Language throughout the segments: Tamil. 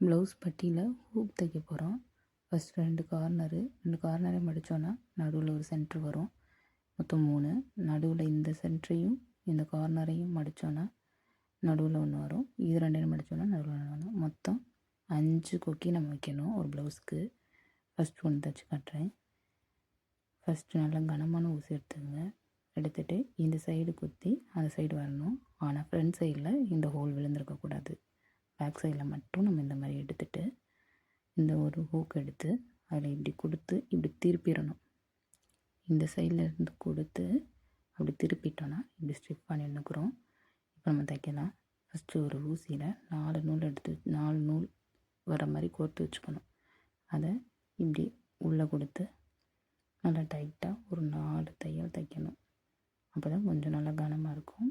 ப்ளவுஸ் பட்டியில் ஹூக் தைக்க போகிறோம். ஃபஸ்ட் 2 கார்னரை மடித்தோன்னா நடுவில் ஒரு சென்ட்ரு வரும். மொத்தம் 3. நடுவில் இந்த சென்ட்ரையும் இந்த கார்னரையும் மடித்தோன்னா நடுவில் ஒன்று வரும். இது 2 மடித்தோன்னா நடுவில் ஒன்று வரும். மொத்தம் 5 கொக்கி நம்ம வைக்கணும் ஒரு ப்ளவுஸ்க்கு. ஃபஸ்ட் ஒன்று தைச்சி காட்டுறேன். ஃபஸ்ட்டு நல்லா கனமான ஊசி எடுத்துகிட்டு இந்த சைடு குத்தி அந்த சைடு வரணும். ஆனால் ஃப்ரண்ட் சைடில் இந்த ஹோல் விழுந்திருக்கக்கூடாது. பேக் சைடில் மட்டும் நம்ம இந்த மாதிரி எடுத்துகிட்டு இந்த ஒரு ஹூக் எடுத்து அதில் இப்படி கொடுத்து இப்படி திருப்பிடணும். இந்த சைடில் இருந்து கொடுத்து அப்படி திருப்பிட்டோன்னா இப்படி ஸ்டிச் பண்ணி நிற்கிறோம். இப்போ நம்ம தைக்கலாம். ஃபஸ்ட்டு ஒரு ஊசியில் 4 நூல் எடுத்து 4 நூல் வர மாதிரி கோர்த்து வச்சுக்கணும். அதை இப்படி உள்ளே கொடுத்து நல்லா டைட்டாக ஒரு 4 தையல் தைக்கணும். அப்போ தான் கொஞ்சம் நல்லா கனமாக இருக்கும்.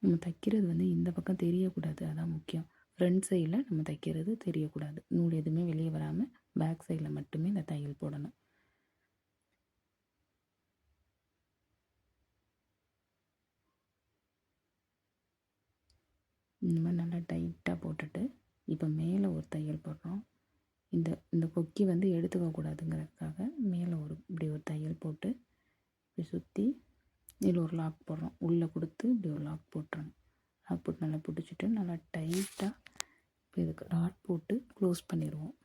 நம்ம தைக்கிறது இந்த பக்கம் தெரியக்கூடாது, அதான் முக்கியம். ஃப்ரண்ட் சைடில் நம்ம தைக்கிறது தெரியக்கூடாது. நூல் எதுவுமே வெளியே வராமல் பேக் சைடில் மட்டுமே இந்த தையல் போடணும். இந்த மாதிரி நல்லா டைட்டாக போட்டுட்டு இப்போ மேலே ஒரு தையல் போடுறோம். இந்த கொக்கி எடுத்துக்கக்கூடாதுங்கிறதுக்காக மேலே இப்படி ஒரு தையல் போட்டு இப்படி சுற்றி இதில் ஒரு லாக் போடுறோம். உள்ளே கொடுத்து இப்படி ஒரு லாக் போட்டுறணும். லாக் போட்டு நல்லா பிடிச்சிட்டு நல்லா டைட்டாக இப்போ இதுக்கு டாட் போட்டு க்ளோஸ் பண்ணிடுவோம்.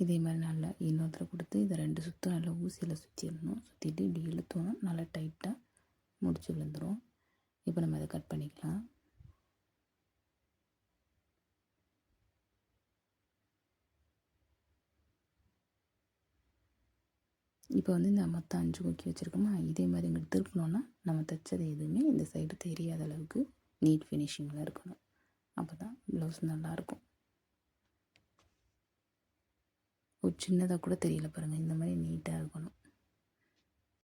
இதே மாதிரி நல்லா இன்னொருத்தரை கொடுத்து இதை 2 சுற்றும் நல்லா ஊசியில் சுற்றிடணும். சுற்றிட்டு இப்படி இழுத்தோன்னா நல்லா டைட்டாக முடிச்சு விழுந்துடும். இப்போ நம்ம அதை கட் பண்ணிக்கலாம். இப்போ இந்த மொத்தம் 5 கொக்கி வச்சுருக்கோமா, இதே மாதிரி இங்கே திருப்பினோன்னா நம்ம தைச்சது எதுவுமே இந்த சைடு தெரியாத அளவுக்கு நீட் ஃபினிஷிங்கில் இருக்கணும். அப்போ தான் ப்ளவுஸ் நல்லாயிருக்கும். ஒரு சின்னதாக கூட தெரியல பாருங்கள், இந்த மாதிரி நீட்டாக இருக்கணும்.